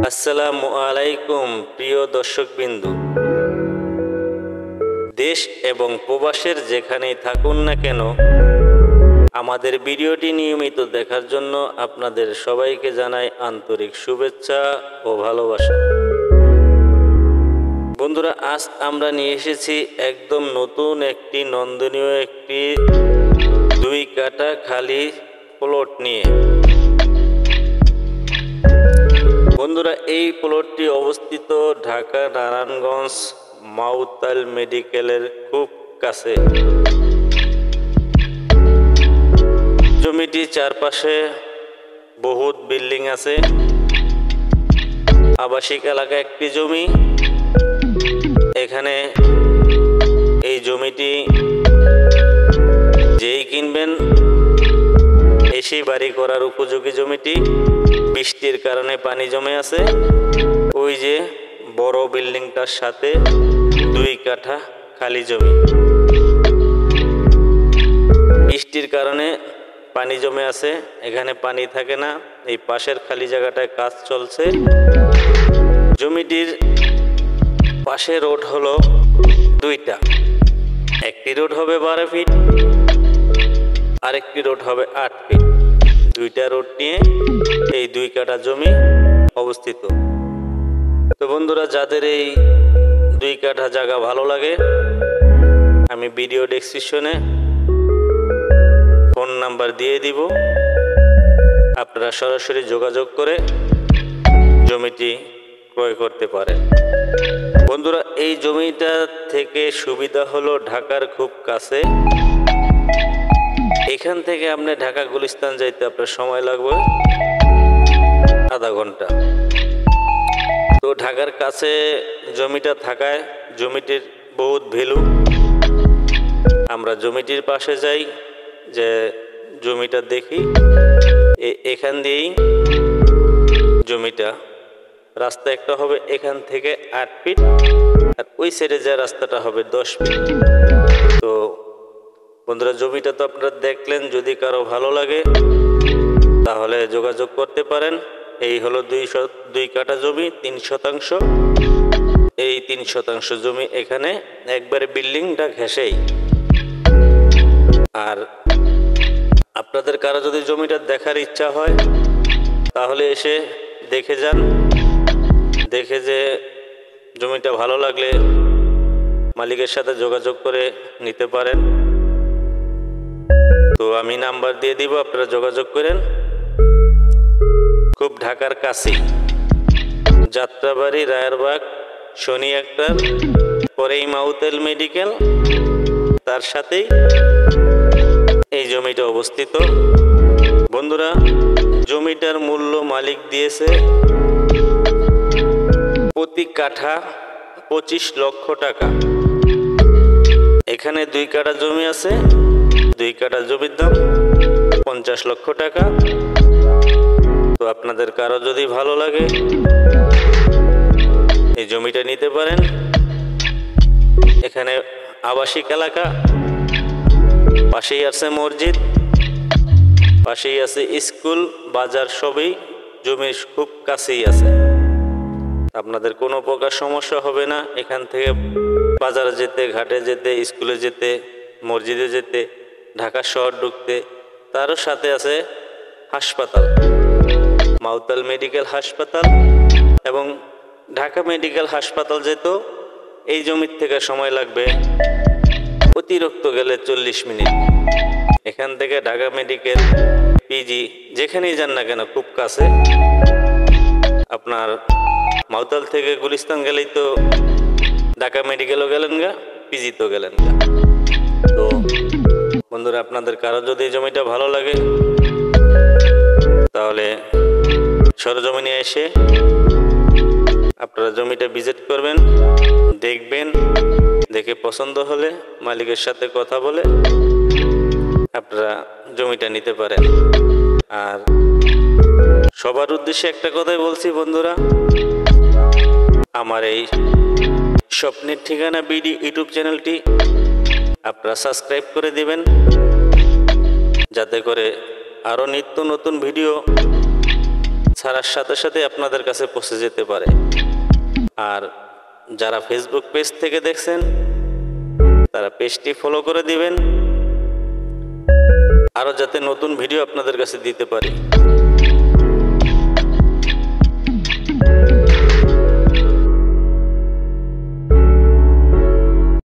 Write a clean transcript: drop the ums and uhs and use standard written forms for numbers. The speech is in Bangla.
আসসালামু আলাইকুম প্রিয় দর্শকবৃন্দু, দেশ এবং প্রবাসের যেখানেই থাকুন না কেন আমাদের ভিডিওটি নিয়মিত দেখার জন্য আপনাদের সবাইকে জানাই আন্তরিক শুভেচ্ছা ও ভালোবাসা। বন্ধুরা, আজ আমরা নিয়ে এসেছি একদম নতুন একটি নন্দনীয় একটি 2 কাঠা খালি প্লট নিয়ে। বন্ধুরা, এই প্লটটি অবস্থিত ঢাকা নারায়ণগঞ্জ মাউতাল মেডিকেলের খুব কাছে। জমিটি চারপাশে বহুত বিল্ডিং আছে, আবাসিক এলাকা একটি জমি। এখানে এই জমিটি যেই কিনবেন এসেই বাড়ি করার উপযোগী জমিটি। বৃষ্টির কারণে পানি জমে আছে। ওই যে বড় বিল্ডিংটার সাথে 2 কাঠা খালি জমি। বৃষ্টির কারণে পানি জমে আছে, এখানে পানি থাকে না। এই পাশের খালি জায়গাটায় কাজ চলছে। জমিটির পাশে রোড হলো 2টা। একটি রোড হবে 12 ফিট, আরেকটি রোড হবে 8 ফিট। 2টা রোড নিয়ে এই 2 কাঠা জমি অবস্থিত। তো বন্ধুরা, যাদের এই 2 কাঠা জায়গা ভালো লাগে, আমি ভিডিও ডেসক্রিপশনে ফোন নাম্বার দিয়ে দিব। আপনারা সরাসরি যোগাযোগ করে জমিটি ক্রয় করতে পারেন। বন্ধুরা, এই জমিটা থেকে সুবিধা হলো ঢাকার খুব কাছে। এখান থেকে আপনি ঢাকা গুলিস্তান যাইতে আপনার সময় লাগবে আধা ঘন্টা। তো ঢাকার কাছে জমিটা থাকায় জমিটির বহুত ভ্যালু। আমরা জমিটির পাশে যাই, যে জমিটা দেখি। এখান দিয়েই জমিটা, রাস্তা একটা হবে এখান থেকে 8 ফিট, আর ওই সাইডে যে রাস্তাটা হবে 10 ফিট। তো বন্ধুরা, জমিটা তো আপনারা দেখলেন। যদি কারো ভালো লাগে তাহলে যোগাযোগ করতে পারেন। এই হলো 2 কাঠা জমি, 3 শতাংশ। এই 3 শতাংশ জমি এখানে একবারে বিল্ডিংটা ঘেঁষেই। আর আপনাদের কারো যদি জমিটা দেখার ইচ্ছা হয় তাহলে এসে দেখে যান। দেখে যে জমিটা ভালো লাগলে মালিকের সাথে যোগাযোগ করে নিতে পারেন। তো আমি নাম্বার দিয়ে দিব, আপনারা যোগাযোগ করেন। খুব ঢাকার কাছে, যাত্রাবাড়ি, রায়েরবাগ, শনি আক্তার, পরেই মাউতাল মেডিকেল, তার সাথেই এই জমিটা অবস্থিত। বন্ধুরা, জমিটার মূল্য মালিক দিয়েছে প্রতি কাঠা 25 লক্ষ টাকা। এখানে 2 কাঠা জমি আছে। 2 কাঠা জমির দাম 50 লক্ষ টাকা। তো আপনাদের কারো যদি ভালো লাগে এই জমিটা নিতে পারেন। এখানে আবাসিক এলাকা, পাশেই আছে মসজিদ, পাশেই আছে স্কুল, বাজার, সবই জমির খুব কাছেই আছে। আপনাদের কোনো প্রকার সমস্যা হবে না। এখান থেকে বাজারে যেতে, ঘাটে যেতে, স্কুলে যেতে, মসজিদে যেতে, ঢাকা শহর ঢুকতে। তারও সাথে আছে হাসপাতাল, মাউতাল মেডিকেল হাসপাতাল এবং ঢাকা মেডিকেল হাসপাতাল। যেত এই জমির থেকে সময় লাগবে অতিরিক্ত গেলে 40 মিনিট। এখান থেকে ঢাকা মেডিকেল, পিজি, যেখানেই যান না কেন খুব কাছে। আপনার মাউতাল থেকে গুলিস্তান গেলেই তো ঢাকা মেডিকেলও গেলেন গা, পিজি তো গেলেন গা। তো বন্ধুরা, আপনাদের কারো যদি এই জমিটা ভালো লাগে তাহলে সরজমিনে এসে আপনারা জমিটা ভিজিট করবেন, দেখবেন। দেখে পছন্দ হলে মালিকের সাথে কথা বলে আপনারা জমিটা নিতে পারেন। আর সবার উদ্দেশ্যে একটা কথাই বলছি বন্ধুরা, আমার এই স্বপ্নের ঠিকানা বিডি ইউটিউব চ্যানেলটি আপনারা সাবস্ক্রাইব করে দিবেন, যাতে করে আরও নিত্য নতুন ভিডিও ছাড়ার সাথে সাথে আপনাদের কাছে পৌঁছে যেতে পারে। আর যারা ফেসবুক পেজ থেকে দেখছেন তারা পেজটি ফলো করে দিবেন, আরও যাতে নতুন ভিডিও আপনাদের কাছে দিতে পারি।